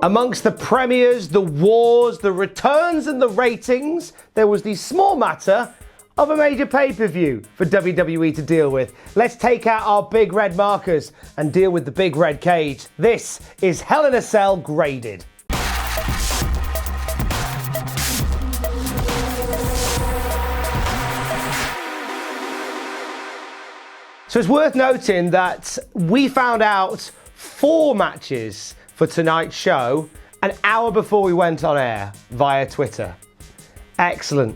Amongst the premieres, the wars, the returns and the ratings, there was the small matter of a major pay-per-view for WWE to deal with. Let's take out our big red markers and deal with the big red cage. This is Hell in a Cell Graded. So it's worth noting that we found out 4 matches for tonight's show an hour before we went on air via Twitter. Excellent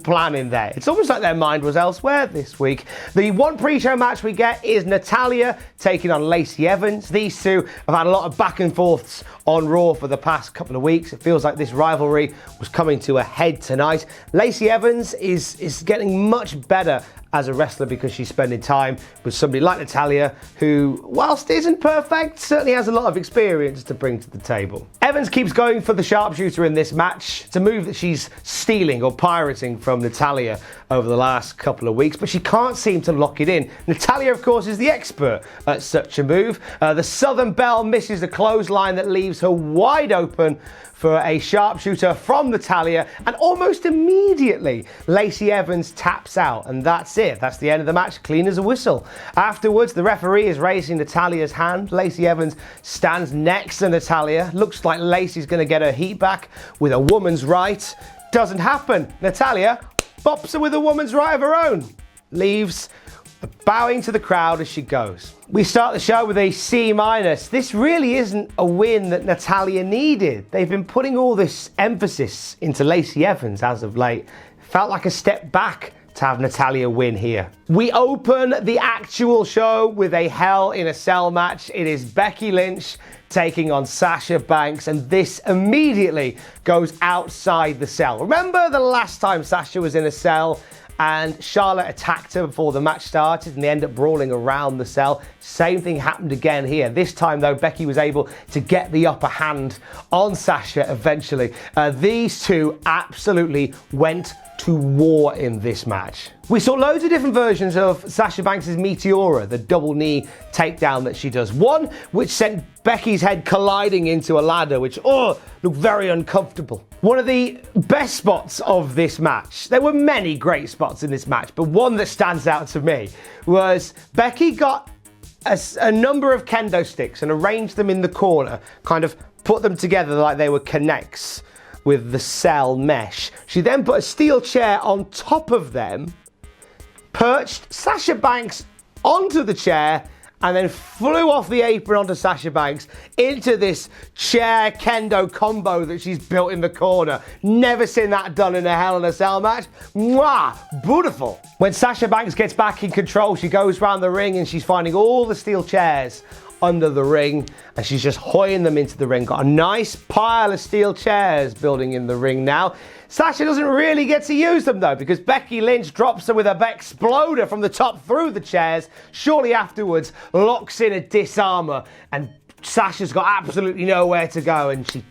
planning there. It's almost like their mind was elsewhere this week. The one pre-show match we get is Natalya taking on Lacey Evans. These two have had a lot of back and forths on Raw for the past couple of weeks. It feels like this rivalry was coming to a head tonight. Lacey Evans is getting much better as a wrestler because she's spending time with somebody like Natalya, who, whilst isn't perfect, certainly has a lot of experience to bring to the table. Evans keeps going for the sharpshooter in this match. It's a move that she's stealing or pirating from Natalya over the last couple of weeks, but she can't seem to lock it in. Natalya, of course, is the expert at such a move. The Southern Belle misses a clothesline that leaves her wide open for a sharpshooter from Natalya, and almost immediately Lacey Evans taps out, and that's it. That's the end of the match, clean as a whistle. Afterwards, the referee is raising Natalya's hand. Lacey Evans stands next to Natalya. Looks like Lacey's going to get her heat back with a woman's right. Doesn't happen. Natalya bops her with a woman's right of her own. Leaves, bowing to the crowd as she goes. We start the show with a C-. This really isn't a win that Natalya needed. They've been putting all this emphasis into Lacey Evans as of late. Felt like a step back to have Natalya win here. We open the actual show with a Hell in a Cell match. It is Becky Lynch taking on Sasha Banks, and this immediately goes outside the cell. Remember the last time Sasha was in a cell and Charlotte attacked her before the match started and they end up brawling around the cell? Same thing happened again here. This time though, Becky was able to get the upper hand on Sasha eventually. These two absolutely went to war in this match. We saw loads of different versions of Sasha Banks' Meteora, the double knee takedown that she does. One which sent Becky's head colliding into a ladder, which looked very uncomfortable. One of the best spots of this match, there were many great spots in this match, but one that stands out to me was Becky got a number of kendo sticks and arranged them in the corner, kind of put them together like they were connects with the cell mesh. She then put a steel chair on top of them, perched Sasha Banks onto the chair, and then flew off the apron onto Sasha Banks into this chair kendo combo that she's built in the corner. Never seen that done in a Hell in a Cell match. Mwah! Beautiful. When Sasha Banks gets back in control, she goes around the ring and she's finding all the steel chairs under the ring, and she's just hoying them into the ring. Got a nice pile of steel chairs building in the ring now. Sasha doesn't really get to use them though, because Becky Lynch drops her with a exploder from the top through the chairs. Shortly afterwards, locks in a disarmer, and Sasha's got absolutely nowhere to go, and she,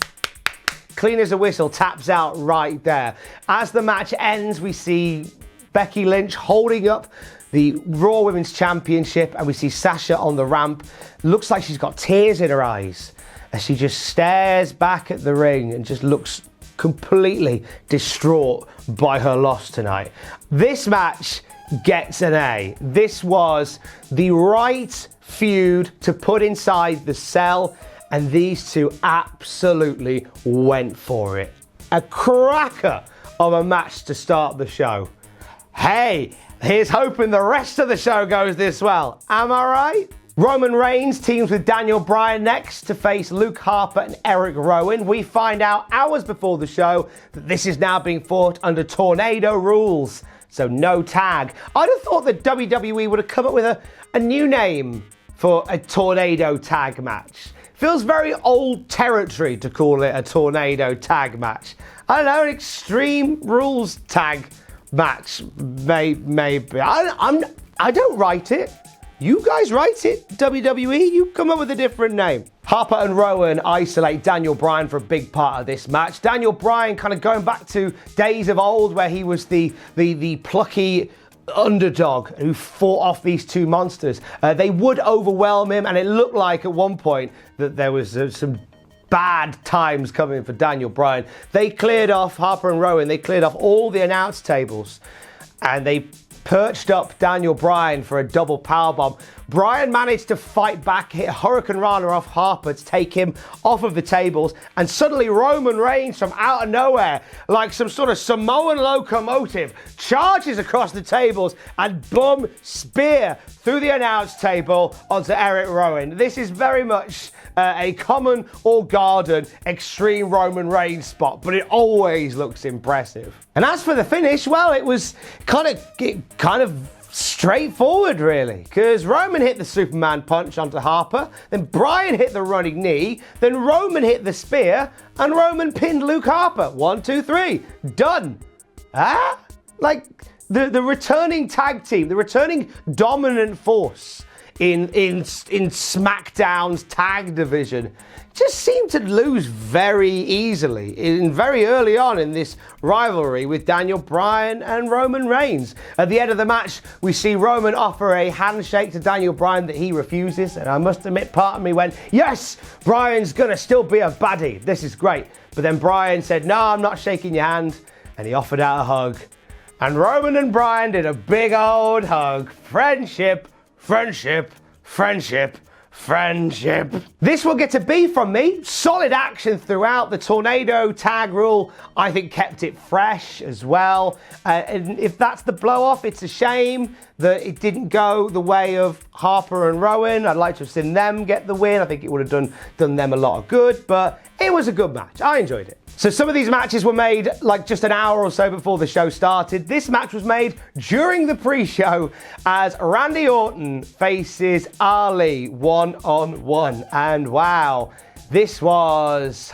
clean as a whistle, taps out right there. As the match ends, we see Becky Lynch holding up the Raw Women's Championship, and we see Sasha on the ramp. Looks like she's got tears in her eyes as she just stares back at the ring and just looks completely distraught by her loss tonight. This match gets an A. This was the right feud to put inside the cell, and these two absolutely went for it. A cracker of a match to start the show. Hey, here's hoping the rest of the show goes this well. Am I right? Roman Reigns teams with Daniel Bryan next to face Luke Harper and Erick Rowan. We find out hours before the show that this is now being fought under tornado rules, so no tag. I'd have thought that WWE would have come up with a new name for a tornado tag match. Feels very old territory to call it a tornado tag match. I don't know, an Extreme Rules tag match, maybe. I don't write it. You guys write it, WWE. You come up with a different name. Harper and Rowan isolate Daniel Bryan for a big part of this match. Daniel Bryan kind of going back to days of old where he was the plucky underdog who fought off these two monsters. They would overwhelm him, and it looked like at one point that there was some bad times coming for Daniel Bryan. They cleared off, Harper and Rowan, they cleared off all the announce tables and they perched up Daniel Bryan for a double powerbomb. Bryan managed to fight back, hit a Hurricane Rana off Harper to take him off of the tables, and suddenly Roman Reigns from out of nowhere, like some sort of Samoan locomotive, charges across the tables and boom, spear through the announce table onto Erick Rowan. This is very much a common or garden extreme Roman Reigns spot, but it always looks impressive. And as for the finish, well, it was kind of straightforward, really, because Roman hit the Superman punch onto Harper, then Bryan hit the running knee, then Roman hit the spear, and Roman pinned Luke Harper. 1, 2, 3, done. Like the returning tag team, the returning dominant force in SmackDown's tag division just seemed to lose very easily very early on in this rivalry with Daniel Bryan and Roman Reigns. At the end of the match, we see Roman offer a handshake to Daniel Bryan that he refuses, and I must admit, part of me went, yes, Bryan's gonna still be a baddie, this is great. But then Bryan said, no, I'm not shaking your hand, and he offered out a hug. And Roman and Bryan did a big old hug. Friendship, friendship, friendship, friendship. This will get a B from me. Solid action throughout. The tornado tag rule, I think, kept it fresh as well. And if that's the blow off, it's a shame that it didn't go the way of Harper and Rowan. I'd like to have seen them get the win. I think it would have done them a lot of good, but it was a good match. I enjoyed it. So some of these matches were made like just an hour or so before the show started. This match was made during the pre-show as Randy Orton faces Ali one-on-one. And wow, this was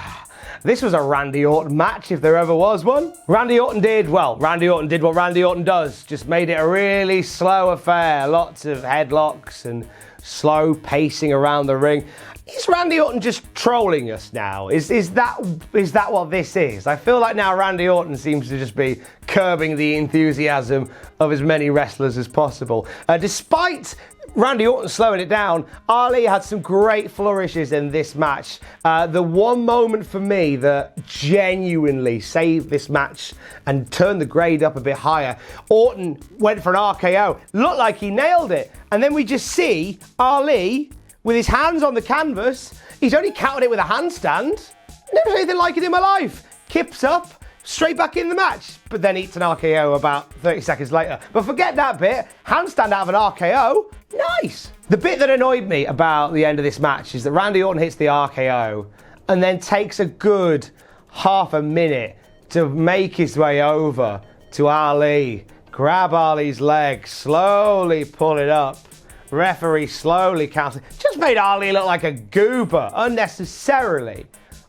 a Randy Orton match if there ever was one. Randy Orton did what Randy Orton does. Just made it a really slow affair. Lots of headlocks and slow pacing around the ring. Is Randy Orton just trolling us now? Is that what this is? I feel like now Randy Orton seems to just be curbing the enthusiasm of as many wrestlers as possible. Despite Randy Orton slowing it down, Ali had some great flourishes in this match. The one moment for me that genuinely saved this match and turned the grade up a bit higher, Orton went for an RKO. Looked like he nailed it. And then we just see Ali with his hands on the canvas. He's only counted it with a handstand. Never seen anything like it in my life. Kips up, straight back in the match, but then eats an RKO about 30 seconds later. But forget that bit, handstand out of an RKO, nice. The bit that annoyed me about the end of this match is that Randy Orton hits the RKO and then takes a good half a minute to make his way over to Ali, grab Ali's leg, slowly pull it up. Referee slowly counting. Just made Ali look like a goober unnecessarily.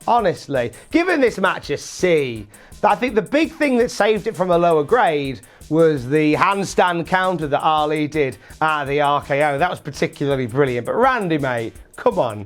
Honestly, giving this match a C. I think the big thing that saved it from a lower grade was the handstand counter that Ali did out of the RKO. That was particularly brilliant. But Randy, mate, come on.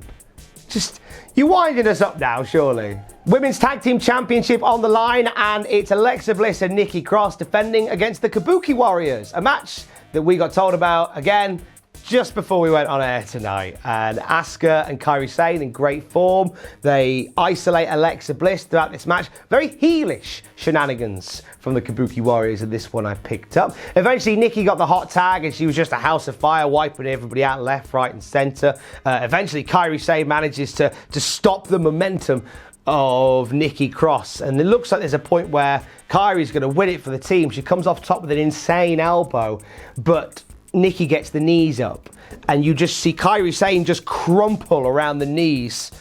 You're winding us up now, surely. Women's Tag Team Championship on the line, and it's Alexa Bliss and Nikki Cross defending against the Kabuki Warriors. A match that we got told about, again, just before we went on air tonight. And Asuka and Kairi Sane in great form. They isolate Alexa Bliss throughout this match. Very heelish shenanigans from the Kabuki Warriors, and this one I picked up. Eventually, Nikki got the hot tag, and she was just a house of fire, wiping everybody out left, right, and centre. Eventually, Kairi Sane manages to stop the momentum of Nikki Cross, and it looks like there's a point where Kairi's going to win it for the team. She comes off top with an insane elbow, but Nikki gets the knees up, and you just see Kairi Sane just crumple around the knees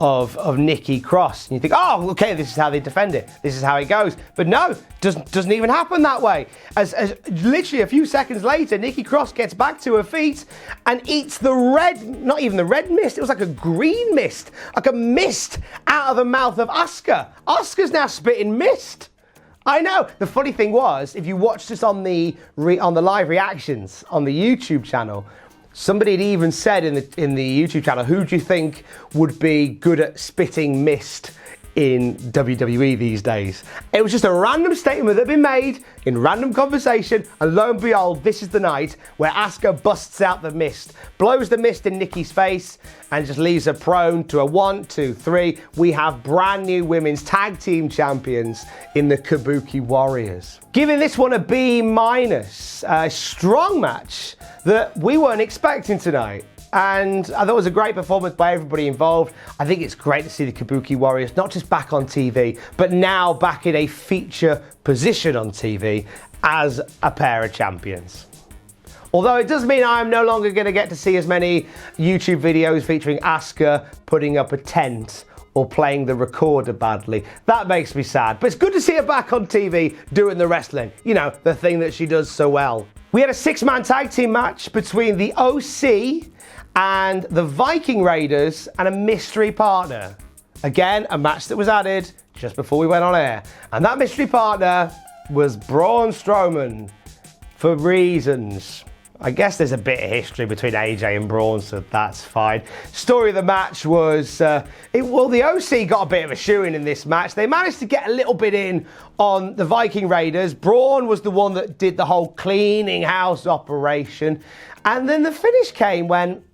of Nikki Cross. And you think, oh, okay, this is how they defend it. This is how it goes. But no, doesn't even happen that way. As literally a few seconds later, Nikki Cross gets back to her feet and eats the red, not even the red mist, it was like a green mist, like a mist out of the mouth of Asuka. Asuka's now spitting mist. I know. The funny thing was, if you watched this on the live reactions on the YouTube channel, somebody had even said in the YouTube channel, who do you think would be good at spitting mist in WWE these days. It was just a random statement that had been made in random conversation, and lo and behold, this is the night where Asuka busts out the mist, blows the mist in Nikki's face, and just leaves her prone to a 1, 2, 3. We have brand new women's tag team champions in the Kabuki Warriors. Giving this one a B-, a strong match that we weren't expecting tonight. And I thought it was a great performance by everybody involved. I think it's great to see the Kabuki Warriors not just back on TV, but now back in a feature position on TV as a pair of champions. Although it does mean I'm no longer going to get to see as many YouTube videos featuring Asuka putting up a tent or playing the recorder badly. That makes me sad. But it's good to see her back on TV doing the wrestling. You know, the thing that she does so well. We had a 6-man tag team match between the OC and the Viking Raiders and a mystery partner. Again, a match that was added just before we went on air. And that mystery partner was Braun Strowman, for reasons. I guess there's a bit of history between AJ and Braun, so that's fine. Story of the match was, the OC got a bit of a shoo-in in this match. They managed to get a little bit in on the Viking Raiders. Braun was the one that did the whole cleaning house operation. And then the finish came when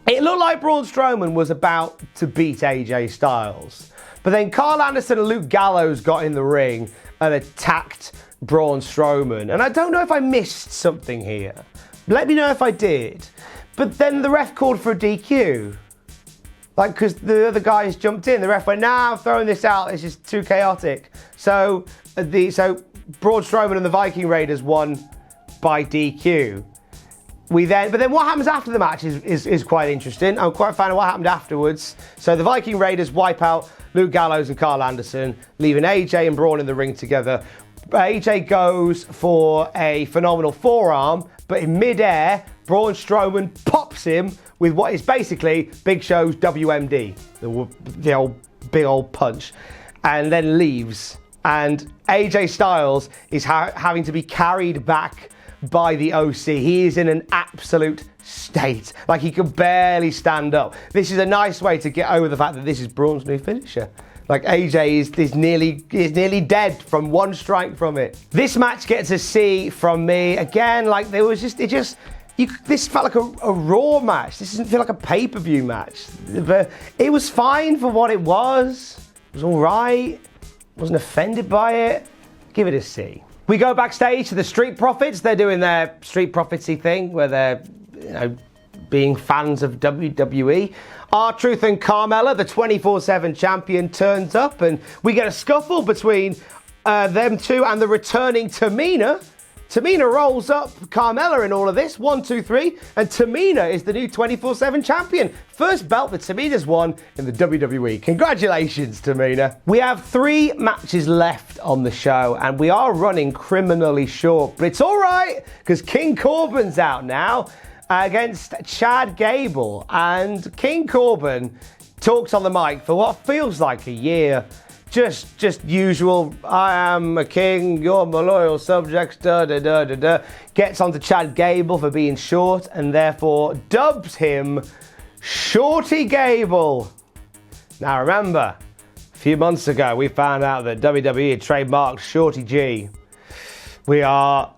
it looked like Braun Strowman was about to beat AJ Styles. But then Carl Anderson and Luke Gallows got in the ring and attacked Braun Strowman. And I don't know if I missed something here. Let me know if I did. But then the ref called for a DQ. Like, because the other guys jumped in. The ref went, nah, I'm throwing this out. This is too chaotic. So Braun Strowman and the Viking Raiders won by DQ. But then what happens after the match is quite interesting. I'm quite a fan of what happened afterwards. So the Viking Raiders wipe out Luke Gallows and Carl Anderson, leaving AJ and Braun in the ring together. AJ goes for a phenomenal forearm, but in mid-air, Braun Strowman pops him with what is basically Big Show's WMD, the old big old punch, and then leaves. And AJ Styles is having to be carried back by the OC. He is in an absolute state. Like, he can barely stand up. This is a nice way to get over the fact that this is Braun's new finisher. Like, AJ is nearly dead from one strike from it. This match gets a C from me. Again, like, this felt like a Raw match. This doesn't feel like a pay-per-view match. But it was fine for what it was. It was all right. Wasn't offended by it. Give it a C. We go backstage to the Street Profits. They're doing their Street Profitsy thing where they're, being fans of WWE. R-Truth and Carmella, the 24/7 champion, turns up and we get a scuffle between them two and the returning Tamina. Tamina rolls up Carmella in all of this, 1, 2, 3, and Tamina is the new 24/7 champion. First belt that Tamina's won in the WWE. Congratulations, Tamina. We have 3 matches left on the show, and we are running criminally short, but it's all right, because King Corbin's out now against Chad Gable, and King Corbin talks on the mic for what feels like a year. Just usual, I am a king, you're my loyal subjects, da-da-da-da-da. Gets onto Chad Gable for being short and therefore dubs him Shorty Gable. Now remember, a few months ago we found out that WWE had trademarked Shorty G. We are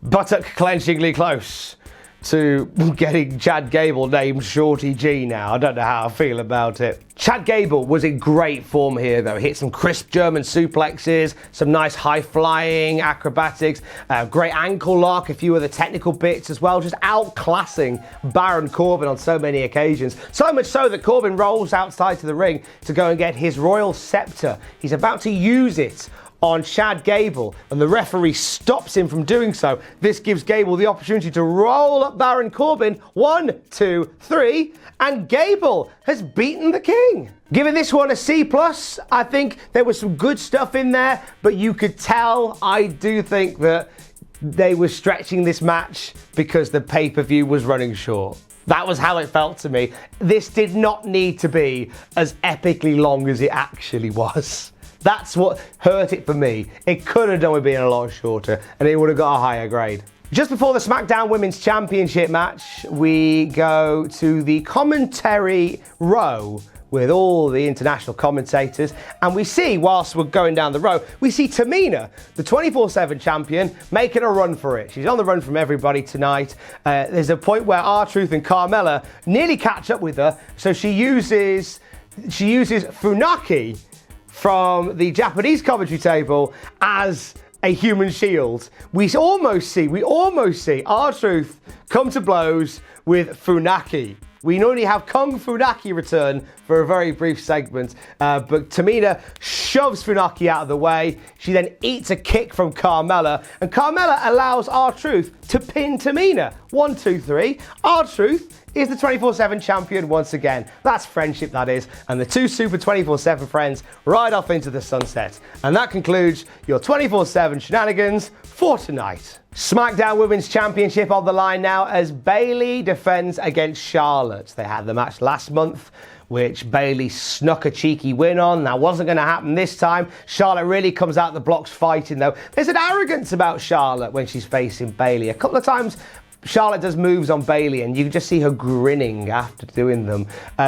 buttock-clenchingly close to getting Chad Gable named Shorty G now. I don't know how I feel about it. Chad Gable was in great form here though. Hit some crisp German suplexes, some nice high-flying acrobatics, great ankle lock, a few other technical bits as well, just outclassing Baron Corbin on so many occasions. So much so that Corbin rolls outside to the ring to go and get his royal scepter. He's about to use it on Chad Gable, and the referee stops him from doing so. This gives Gable the opportunity to roll up Baron Corbin, 1, 2, 3, and Gable has beaten the king. Giving this one a C+, I think there was some good stuff in there, but you could tell, I do think that they were stretching this match because the pay-per-view was running short. That was how it felt to me. This did not need to be as epically long as it actually was. That's what hurt it for me. It could have done with being a lot shorter and it would have got a higher grade. Just before the SmackDown Women's Championship match, we go to the commentary row with all the international commentators, and we see, whilst we're going down the road, we see Tamina, the 24/7 champion, making a run for it. She's on the run from everybody tonight. There's a point where R-Truth and Carmella nearly catch up with her, so she uses Funaki from the Japanese commentary table as a human shield. We almost see R-Truth come to blows with Funaki. We normally have Kung Funaki return for a very brief segment, but Tamina shoves Funaki out of the way. She then eats a kick from Carmella, and Carmella allows R-Truth to pin Tamina. 1, 2, 3. R-Truth is the 24/7 champion once again. That's friendship, that is. And the two super 24/7 friends ride off into the sunset. And that concludes your 24/7 shenanigans for tonight. SmackDown Women's Championship on the line now as Bayley defends against Charlotte. They had the match last month, which Bayley snuck a cheeky win on. That wasn't going to happen this time. Charlotte really comes out the blocks fighting, though. There's an arrogance about Charlotte when she's facing Bayley. A couple of times Charlotte does moves on Bayley, and you can just see her grinning after doing them.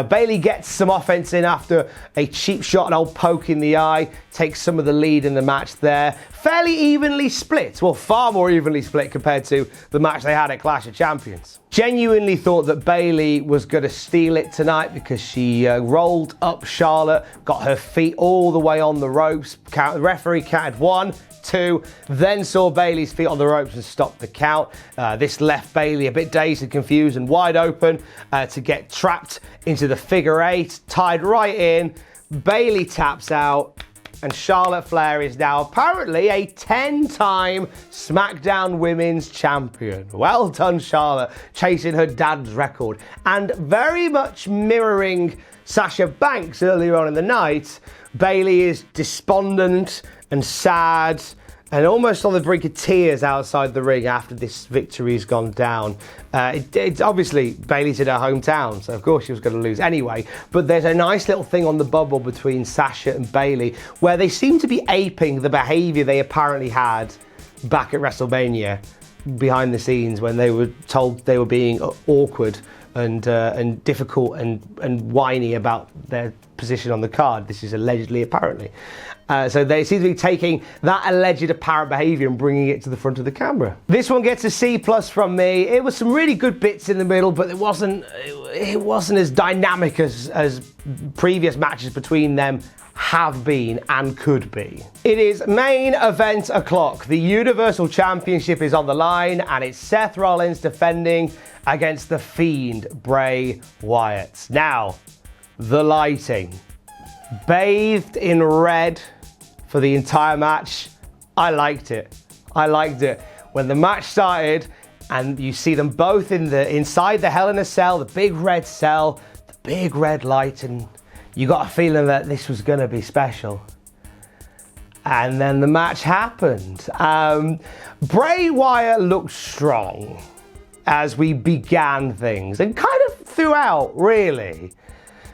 Bayley gets some offense in after a cheap shot, an old poke in the eye, takes some of the lead in the match there. Fairly evenly split, well, far more evenly split compared to the match they had at Clash of Champions. Genuinely thought that Bayley was going to steal it tonight because she rolled up Charlotte, got her feet all the way on the ropes. The referee counted 1, 2, then saw Bayley's feet on the ropes and stopped the count. This left Bayley a bit dazed and confused and wide open to get trapped into the figure 8, tied right in. Bayley taps out, and Charlotte Flair is now apparently a 10-time SmackDown Women's Champion. Well done, Charlotte, chasing her dad's record. And very much mirroring Sasha Banks earlier on in the night, Bayley is despondent and sad and almost on the brink of tears outside the ring after this victory's gone down. It's obviously Bayley's in her hometown, so of course she was going to lose anyway. But there's a nice little thing on the bubble between Sasha and Bayley where they seem to be aping the behaviour they apparently had back at WrestleMania behind the scenes when they were told they were being awkward and difficult and whiny about their position on the card. This is allegedly, apparently. So they seem to be taking that alleged apparent behaviour and bringing it to the front of the camera. This one gets a C+ from me. It was some really good bits in the middle, but it wasn't as dynamic as previous matches between them have been and could be. It is main event o'clock. The Universal Championship is on the line, and it's Seth Rollins defending against the Fiend, Bray Wyatt. Now, the lighting. Bathed in red for the entire match. I liked it. When the match started and you see them both inside the Hell in a Cell, the big red cell, the big red light, and you got a feeling that this was going to be special. And then the match happened. Bray Wyatt looked strong as we began things, and kind of throughout, really.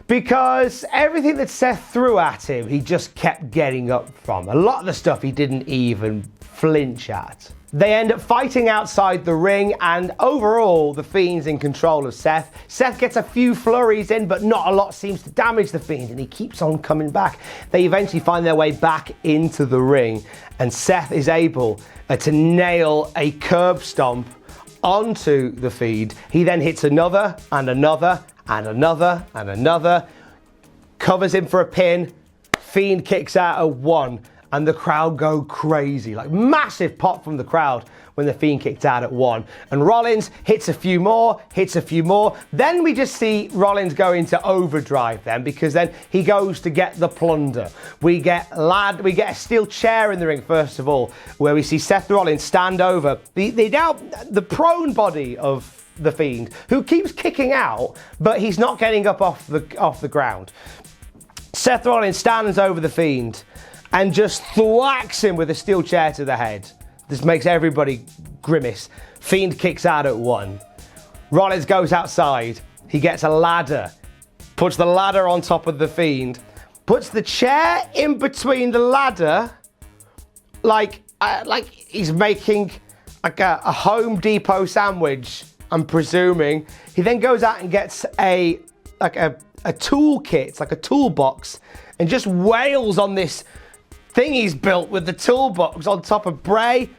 Because everything that Seth threw at him, he just kept getting up from. A lot of the stuff he didn't even flinch at. They end up fighting outside the ring, and overall, the Fiend's in control of Seth. Seth gets a few flurries in, but not a lot seems to damage the Fiend, and he keeps on coming back. They eventually find their way back into the ring, and Seth is able to nail a curb stomp onto the Fiend. He then hits another, and another, and another, and another, covers him for a pin. Fiend kicks out at 1, and the crowd go crazy. Like, massive pop from the crowd when the Fiend kicked out at 1. And Rollins hits a few more. Then we just see Rollins go into overdrive then, because then he goes to get the plunder. We get a steel chair in the ring, first of all, where we see Seth Rollins stand over the prone body of the Fiend, who keeps kicking out, but he's not getting up off the ground. Seth Rollins stands over the Fiend and just thwacks him with a steel chair to the head. This makes everybody grimace. Fiend kicks out at 1. Rollins goes outside. He gets a ladder, puts the ladder on top of the Fiend, puts the chair in between the ladder, like he's making like a Home Depot sandwich, I'm presuming. He then goes out and gets a toolkit, it's like a toolbox, and just wails on this thing he's built with the toolbox on top of Bray,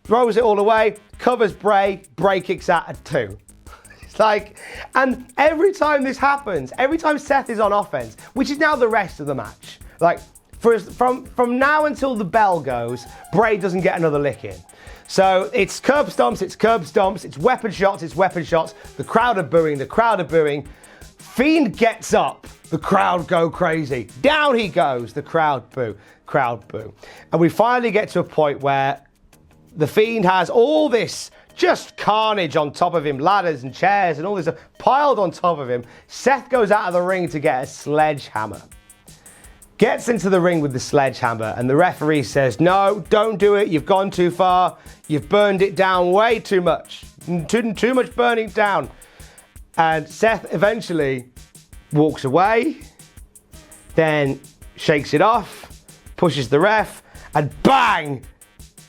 throws it all away, covers Bray, Bray kicks out at 2. It's like, and every time this happens, every time Seth is on offense, which is now the rest of the match, like from now until the bell goes, Bray doesn't get another lick in. So it's curb stomps, it's weapon shots, the crowd are booing, Fiend gets up, the crowd go crazy. Down he goes, the crowd boo. And we finally get to a point where the Fiend has all this just carnage on top of him, ladders and chairs and all this stuff piled on top of him. Seth goes out of the ring to get a sledgehammer. Gets into the ring with the sledgehammer, and the referee says, no, don't do it, you've gone too far, you've burned it down way too much, too much burning down. And Seth eventually walks away, then shakes it off, pushes the ref, and bang!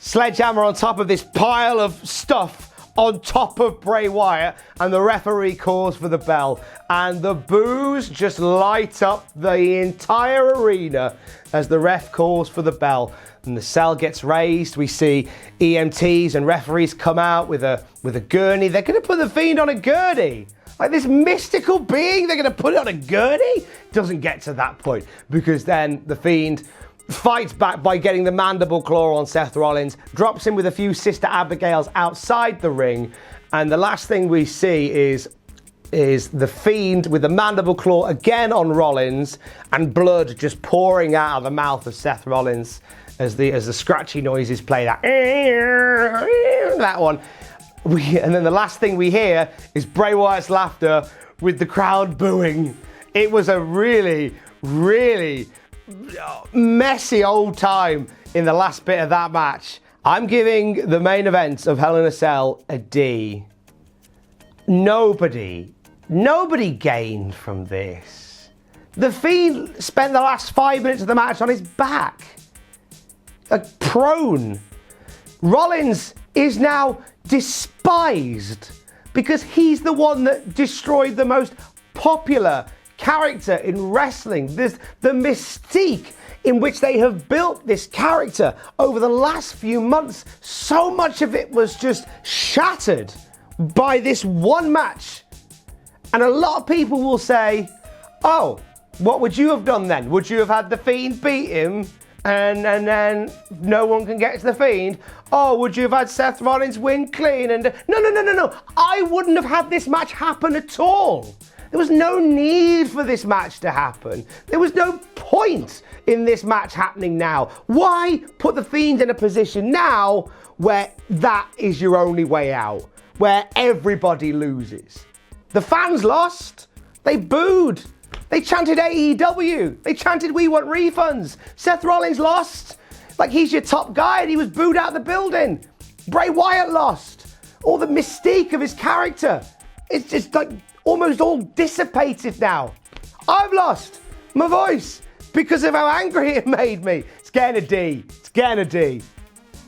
Sledgehammer on top of this pile of stuff on top of Bray Wyatt, and the referee calls for the bell, and the boos just light up the entire arena as the ref calls for the bell, and the cell gets raised. We see EMTs and referees come out with a gurney. They're going to put the Fiend on a gurney. Like this mystical being, they're going to put it on a gurney? Doesn't get to that point, because then the Fiend fights back by getting the mandible claw on Seth Rollins, drops him with a few Sister Abigails outside the ring, and the last thing we see is the Fiend with the mandible claw again on Rollins, and blood just pouring out of the mouth of Seth Rollins as the scratchy noises play that one. And then the last thing we hear is Bray Wyatt's laughter with the crowd booing. It was a really, really messy old time in the last bit of that match. I'm giving the main event of Hell in a Cell a D. Nobody gained from this. The Fiend spent the last 5 minutes of the match on his back, like prone. Rollins is now despised because he's the one that destroyed the most popular character in wrestling. There's the mystique in which they have built this character over the last few months. So much of it was just shattered by this one match. And a lot of people will say, oh, what would you have done then? Would you have had the Fiend beat him and then no one can get to the Fiend? Oh, would you have had Seth Rollins win clean? And no. I wouldn't have had this match happen at all. There was no need for this match to happen. There was no point in this match happening now. Why put the Fiend in a position now where that is your only way out, where everybody loses? The fans lost. They booed. They chanted AEW. They chanted we want refunds. Seth Rollins lost. Like he's your top guy and he was booed out of the building. Bray Wyatt lost. All the mystique of his character. It's just like almost all dissipated now. I've lost my voice because of how angry it made me. It's getting a D.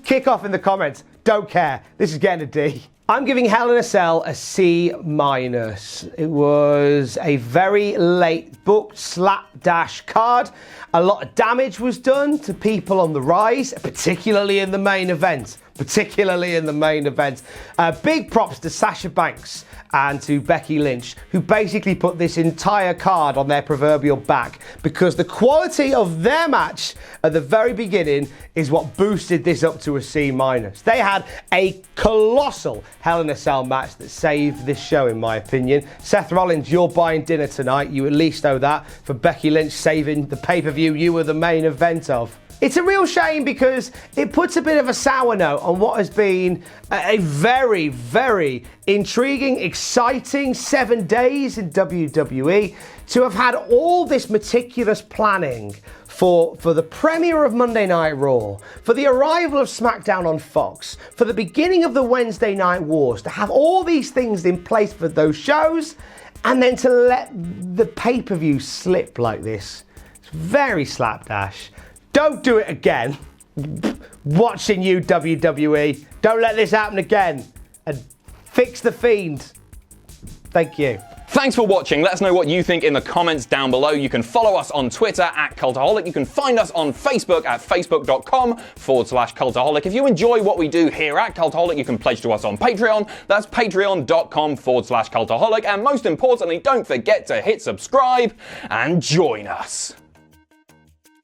Kickoff in the comments. Don't care. This is getting a D. I'm giving Hell in a Cell a C-. It was a very late booked slapdash card. A lot of damage was done to people on the rise, particularly in the main event. Big props to Sasha Banks and to Becky Lynch, who basically put this entire card on their proverbial back, because the quality of their match at the very beginning is what boosted this up to a C-. They had a colossal Hell in a Cell match that saved this show, in my opinion. Seth Rollins, you're buying dinner tonight. You at least owe that for Becky Lynch saving the pay-per-view you were the main event of. It's a real shame because it puts a bit of a sour note on what has been a very, very intriguing, exciting 7 days in WWE, to have had all this meticulous planning for the premiere of Monday Night Raw, for the arrival of SmackDown on Fox, for the beginning of the Wednesday Night Wars, to have all these things in place for those shows, and then to let the pay-per-view slip like this. It's very slapdash. Don't do it again. Watching you, WWE. Don't let this happen again. And fix the Fiend. Thank you. Thanks for watching. Let us know what you think in the comments down below. You can follow us on Twitter at Cultaholic. You can find us on Facebook at facebook.com/Cultaholic. If you enjoy what we do here at Cultaholic, you can pledge to us on Patreon. That's patreon.com/Cultaholic. And most importantly, don't forget to hit subscribe and join us.